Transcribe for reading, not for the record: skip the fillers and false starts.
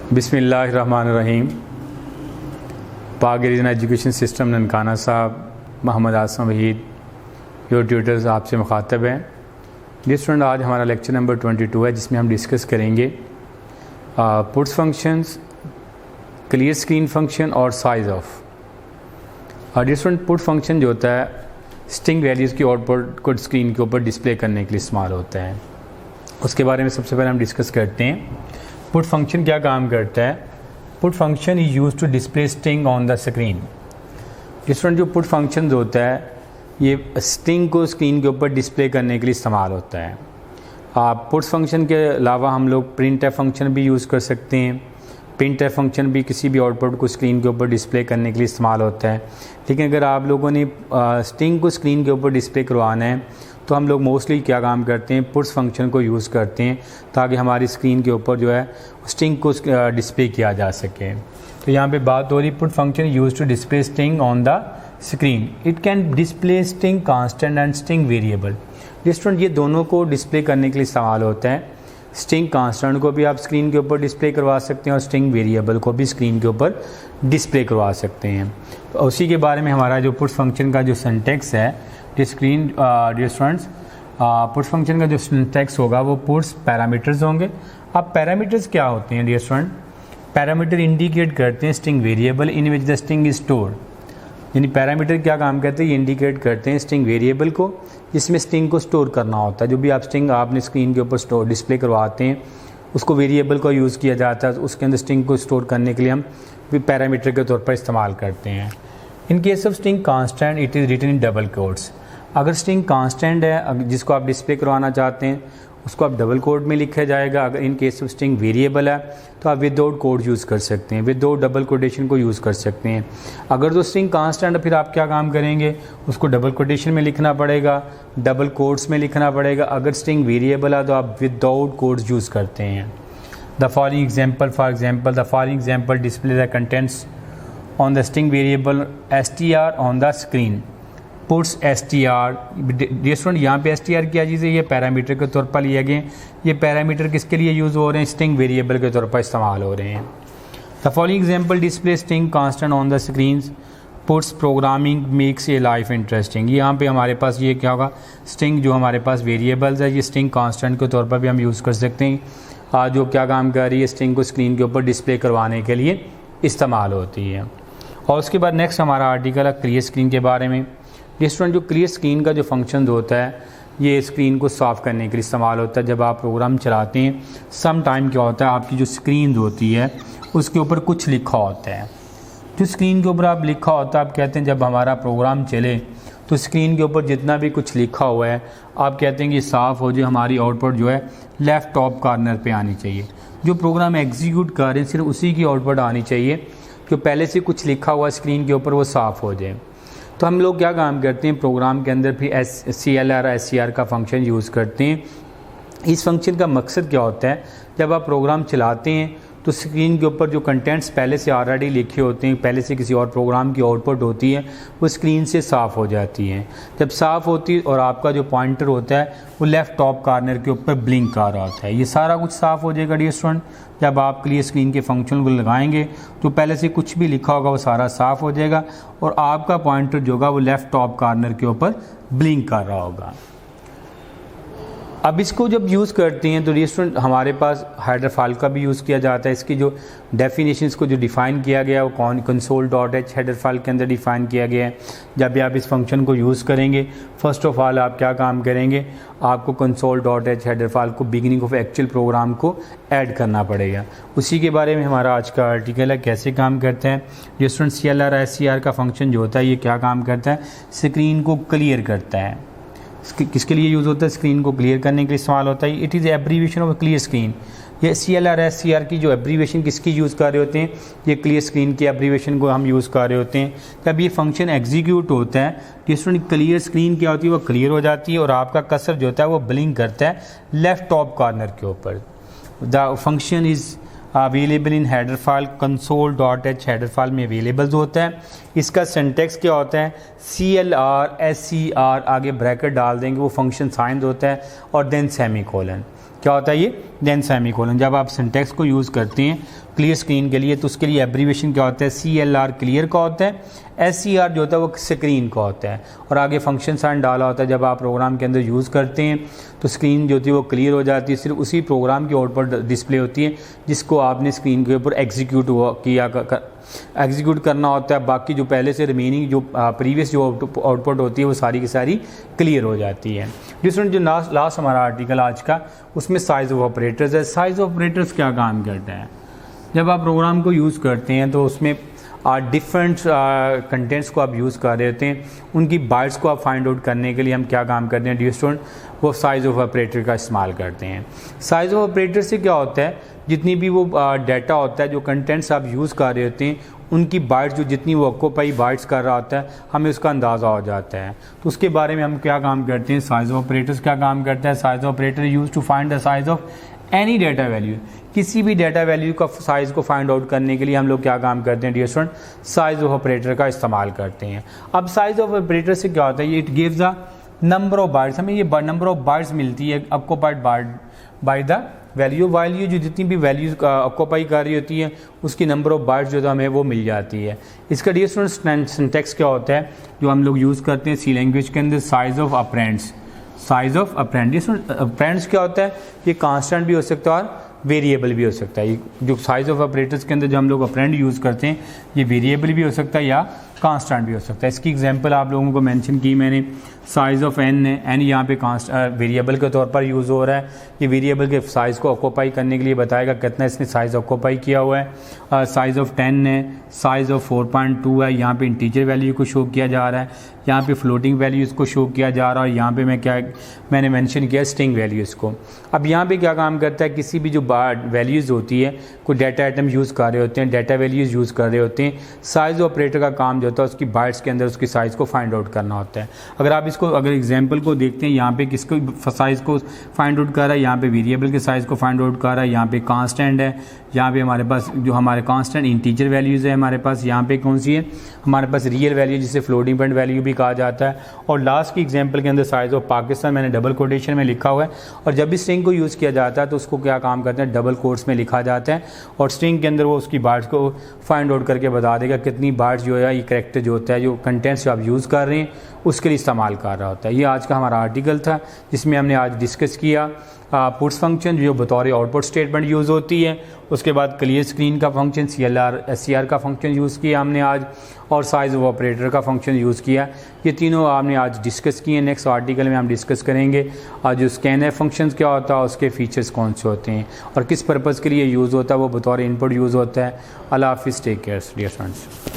बिस्मिल्लाहिर्रहमानिर्रहीम। पाक reason education system Nankana साहब, मोहम्मद आसम वहीद, योर ट्यूटर्स आपसे मुखातब हैं। जी स्टूडेंट, आज हमारा लेक्चर नंबर 22 है, जिसमें हम डिस्कस करेंगे puts functions, clear screen function और size of. Different put function जो होता है स्ट्रिंग वैल्यूज़ की आउटपुट को स्क्रीन के ऊपर डिस्प्ले करने के लिए इस्तेमाल होता है। उसके बारे में सबसे पहले हम डिस्कस करते हैं। पुट फंक्शन क्या काम करता है? Put function is use to display string on the screen. Different जो पुट फंक्शन होता है ये स्ट्रिंग को स्क्रीन के ऊपर डिस्प्ले करने के लिए इस्तेमाल होता है। पुट फंक्शन के अलावा हम लोग प्रिंट एफ फंक्शन भी यूज़ कर सकते हैं। प्रिंट एफ फंक्शन भी किसी भी आउटपुट को स्क्रीन के ऊपर डिस्प्ले करने के लिए इस्तेमाल होता है। लेकिन अगर आप लोगों ने स्ट्रिंग को स्क्रीन के ऊपर डिस्प्ले करवाना है तो हम लोग मोस्टली क्या काम करते हैं, पुट्स फंक्शन को यूज़ करते हैं ताकि हमारी स्क्रीन के ऊपर जो है स्ट्रिंग को डिस्प्ले किया जा सके। तो यहाँ पे बात हो रही put function use to display string on the screen. It can display string constant and string variable. Different ये दोनों को डिस्प्ले करने के लिए इस्तेमाल होता है। स्ट्रिंग कांस्टेंट को भी आप स्क्रीन के ऊपर डिस्प्ले करवा सकते हैं और स्ट्रिंग वेरिएबल को भी स्क्रीन के ऊपर डिस्प्ले करवा सकते हैं। तो उसी के बारे में हमारा जो पुट फंक्शन का जो सिंटैक्स है स्क्रीन डिफरेंट्स पुट फंक्शन का जो सिंटैक्स होगा वो पुट्स पैरामीटर्स होंगे। अब पैरामीटर्स क्या होते हैं डियर स्टूडेंट? पैरामीटर इंडिकेट करते हैं string variable in which the string is stored. यानी पैरामीटर क्या काम करते हैं, ये इंडिकेट करते हैं स्ट्रिंग वेरिएबल को जिसमें स्ट्रिंग को स्टोर करना होता है। जो भी आप स्ट्रिंग आपने स्क्रीन के ऊपर स्टोर डिस्प्ले करवाते हैं उसको वेरिएबल का यूज़ किया जाता है। उसके अंदर स्ट्रिंग को स्टोर करने के लिए हम पैरामीटर के तौर पर इस्तेमाल करते हैं। In case of string constant it is written in double quotes. अगर स्ट्रिंग कांस्टेंट है जिसको आप डिस्प्ले करवाना चाहते हैं उसको आप डबल कोड में लिखा जाएगा। अगर इन केस ऑफ स्ट्रिंग वेरिएबल है तो आप विदाउट कोड यूज़ कर सकते हैं, विदाउट डबल कोटेशन को यूज़ कर सकते हैं। अगर तो स्ट्रिंग कांस्टेंट है फिर आप क्या काम करेंगे, उसको डबल कोटेशन में लिखना पड़ेगा, डबल कोड्स में लिखना पड़ेगा। अगर स्ट्रिंग वेरिएबल है तो आप विदाउट कोड्स यूज़ करते हैं। The following example, for example the following example display the contents on the string variable str on the screen. Puts str। Student यहाँ पे str क्या चीज़ है, ये पैरामीटर के तौर पर लिया गए। ये पैरामीटर किसके लिए यूज़ हो रहे हैं, स्ट्रिंग वेरिएबल के तौर पर इस्तेमाल हो रहे हैं। The following example display string constant on the screen. Puts programming makes a life interesting. यहाँ पे हमारे पास ये क्या होगा, स्ट्रिंग जो हमारे पास वेरिएबल्स है ये स्ट्रिंग कांस्टेंट के तौर पर भी हम यूज़ कर सकते हैं। जो क्या काम कर रही है, स्ट्रिंग को स्क्रीन के ऊपर डिस्प्ले करवाने के लिए इस्तेमाल होती है। और उसके बाद नेक्स्ट हमारा आर्टिकल है क्लियर स्क्रीन के बारे में। स्टूडेंट जो क्लियर स्क्रीन का जो फंक्शन होता है ये स्क्रीन को साफ़ करने के लिए इस्तेमाल होता है। जब आप प्रोग्राम चलाते हैं सम टाइम क्या होता है, आपकी जो स्क्रीन होती है उसके ऊपर कुछ लिखा होता है। जो स्क्रीन के ऊपर आप लिखा होता है, आप कहते हैं जब हमारा प्रोग्राम चले तो स्क्रीन के ऊपर जितना भी कुछ लिखा हुआ है आप कहते हैं कि साफ़ हो जाए, हमारी आउटपुट जो है लेफ़्ट टॉप कॉर्नर पे आनी चाहिए। जो प्रोग्राम एग्जीक्यूट कर रहे हैं सिर्फ उसी की आउटपुट आनी चाहिए, जो पहले से कुछ लिखा हुआ स्क्रीन के ऊपर वो साफ़ हो जाए। तो हम लोग क्या काम करते हैं, प्रोग्राम के अंदर फिर CLR SCR का फंक्शन यूज़ करते हैं। इस फंक्शन का मकसद क्या होता है, जब आप प्रोग्राम चलाते हैं तो स्क्रीन के ऊपर जो कंटेंट्स पहले से ऑलरेडी लिखे होते हैं, पहले से किसी और प्रोग्राम की आउटपुट होती है, वो स्क्रीन से साफ़ हो जाती हैं। जब साफ़ होती है और आपका जो पॉइंटर होता है वो लेफ़्ट टॉप कॉर्नर के ऊपर ब्लिंक कर रहा होता है, ये सारा कुछ साफ़ हो जाएगा डियर स्टूडेंट। जब आप क्लियर स्क्रीन के फंक्शन को लगाएंगे तो पहले से कुछ भी लिखा होगा वो सारा साफ़ हो जाएगा और आपका पॉइंटर जो होगा वो लेफ़्ट टॉप कॉर्नर के ऊपर ब्लिंक कर रहा होगा। अब इसको जब यूज़ करते हैं तो स्टूडेंट हमारे पास हेडर फाइल का भी यूज़ किया जाता है। इसकी जो डेफिनेशंस को जो डिफ़ाइन किया गया है वो console.h हेडर फाइल के अंदर डिफ़ाइन किया गया है। जब भी आप इस फंक्शन को यूज़ करेंगे फर्स्ट ऑफ ऑल आप क्या काम करेंगे, आपको console.h हेडर फाइल को बिगिनिंग ऑफ एक्चुअल प्रोग्राम को ऐड करना पड़ेगा। उसी के बारे में हमारा आज का आर्टिकल है, कैसे काम करता है। जो स्टूडेंट CLR SCR का फंक्शन जो होता है ये क्या काम करता है, स्क्रीन को क्लियर करता है। किसके लिए यूज़ होता है, स्क्रीन को क्लियर करने के लिए इस्तेमाल होता है। It is abbreviation of clear screen. ये CLR SCR की जो एब्रीविएशन किसकी यूज़ कर रहे होते हैं, ये क्लियर स्क्रीन की एब्रीविएशन को हम यूज़ कर रहे होते हैं। जब ये फंक्शन एग्जीक्यूट होता है तो स्टूडेंट क्लियर स्क्रीन क्या होती है, वो क्लियर हो जाती है और आपका कर्सर जो होता है वो ब्लिंक करता है लेफ़्ट टॉप कॉर्नर के ऊपर। The function is available in header file, console.h header file में अवेलेबल होता है। इसका सिंटैक्स क्या होता है, CLR SCR आगे ब्रैकेट डाल देंगे, वो फंक्शन साइन होता है और देन सेमीकोलन। क्या होता है ये, देन सेमीकोलन। जब आप सिंटेक्स को यूज़ करते हैं क्लियर स्क्रीन के लिए तो उसके लिए एब्रीवेशन क्या होता है, CLR क्लियर का होता है, SCR जो होता है वो स्क्रीन का होता है, और आगे फंक्शन साइन डाला होता है। जब आप प्रोग्राम के अंदर यूज़ करते हैं तो स्क्रीन जो होती है वो क्लियर हो जाती है, सिर्फ उसी प्रोग्राम की आउटपुट डिस्प्ले होती है जिसको आपने स्क्रीन के ऊपर एग्जीक्यूट करना होता है। बाकी जो पहले से रिमेनिंग जो प्रीवियस जो आउटपुट होती है वो सारी की सारी क्लियर हो जाती है। डिफरेंट जो लास्ट हमारा आर्टिकल आज का, उसमें साइज ऑफ ऑपरेटर्स है। साइज ऑफ ऑपरेटर्स क्या काम करता है, जब आप प्रोग्राम को यूज़ करते हैं तो उसमें डिफरेंट कंटेंट्स को आप यूज़ कर रहे होते हैं, उनकी बाइट्स को आप फाइंड आउट करने के लिए हम क्या काम करते हैं डियर स्टूडेंट, वो साइज ऑफ ऑपरेटर का इस्तेमाल करते हैं। साइज ऑफ ऑपरेटर से क्या होता है, जितनी भी वो डाटा होता है, जो कंटेंट्स आप यूज़ कर रहे होते हैं, उनकी बाइट्स जो जितनी वो ऑक्यूपाई बाइट्स कर रहा होता है, हमें उसका अंदाज़ा हो जाता है। तो उसके बारे में हम क्या काम करते हैं, साइज ऑफ ऑपरेटर्स क्या काम करता है, size of operator use to find the size of any data value. किसी भी डाटा वैल्यू का साइज़ को फाइंड आउट करने के लिए हम लोग क्या काम करते हैं dear student, size of operator का इस्तेमाल करते हैं। अब साइज ऑफ ऑपरेटर से क्या होता है, it gives the number of bytes, हमें ये नंबर ऑफ बाइट्स मिलती है occupied by the value. Value जो जितनी भी वैल्यूज ऑक्यूपाई कर रही होती है उसकी नंबर ऑफ बाइट्स जो हमें वो मिल जाती है। इसका डियर स्टूडेंट सिंटेक्स क्या होता है जो हम लोग यूज़ करते हैं सी लैंग्वेज के अंदर, size of operands. Size of operands, operands क्या होता है, ये कांस्टेंट भी हो सकता है और वेरिएबल भी हो सकता है। जो साइज ऑफ ऑपरेटर्स के अंदर जो हम लोग ऑपरेंड यूज़ करते हैं ये वेरिएबल भी हो सकता है या कांस्टेंट भी हो सकता है। इसकी एग्जांपल आप लोगों को मेंशन की मैंने, साइज ऑफ एन है, एन यहाँ पे वेरिएबल के तौर पर यूज़ हो रहा है। ये वेरिएबल के साइज़ को ऑक्यूपाई करने के लिए बताएगा कितना इसने साइज़ ऑक्यूपाई किया हुआ है। साइज ऑफ 10 है, साइज ऑफ 4.2 है, यहाँ पे इंटीजर वैल्यू को शो किया जा रहा है, यहाँ पे फ्लोटिंग वैल्यूज़ को शो किया जा रहा है, और यहाँ पे मैंने मेंशन किया स्ट्रिंग वैल्यूज़ को। अब यहाँ पे क्या काम करता है, किसी भी जो वैल्यूज़ होती है, कोई डाटा आइटम यूज़ कर रहे होते हैं, डाटा वैल्यूज़ यूज़ कर रहे होते हैं, साइज ऑपरेटर का काम जो होता है उसकी बाइट्स के अंदर उसकी साइज़ को फाइंड आउट करना होता है। अगर एग्जांपल को देखते हैं, यहाँ पे किसको साइज़ को फाइंड आउट कर रहा है, यहाँ पे वेरिएबल के साइज़ को फाइंड आउट कर रहा है, यहाँ पे कांस्टेंट है, यहाँ पे हमारे पास जो हमारे कांस्टेंट इंटीजर वैल्यूज़ है हमारे पास, यहाँ पे कौन सी है हमारे पास रियल वैल्यू जिसे फ्लोटिंग पॉइंट वैल्यू भी कहा जाता है। और लास्ट की एग्जांपल के अंदर साइज ऑफ पाकिस्तान मैंने डबल कोटेशन में लिखा हुआ है, और जब भी स्ट्रिंग को यूज़ किया जाता है तो उसको क्या काम करते हैं, डबल कोट्स में लिखा जाता है, और स्ट्रिंग के अंदर वो उसकी बाइट्स को फाइंड आउट करके बता देगा कितनी बाइट्स जो है ये कैरेक्टर जो होता है जो कंटेंट्स जो आप यूज़ कर रहे हैं उसके लिए इस्तेमाल कर रहा होता है। ये आज का हमारा आर्टिकल था जिसमें हमने आज डिस्कस किया पुट्स फंक्शन जो बतौर आउटपुट स्टेटमेंट यूज़ होती है, उसके बाद क्लियर स्क्रीन का फंक्शन, CLR SCR का फंक्शन यूज़ किया हमने आज, और साइज ऑफ ऑपरेटर का फंक्शन यूज़ किया। ये तीनों आपने आज डिस्कस किए। नेक्स्ट आर्टिकल में हम डिस्कस करेंगे आज जो स्कैनर फंक्शन क्या होता है, उसके फीचर्स कौन से होते हैं और किस पर्पज़ के लिए यूज़ होता है, वो बतौर इनपुट यूज़ होता है। अल्लाह हाफिज़, टेक केयर डियर फ्रेंड्स।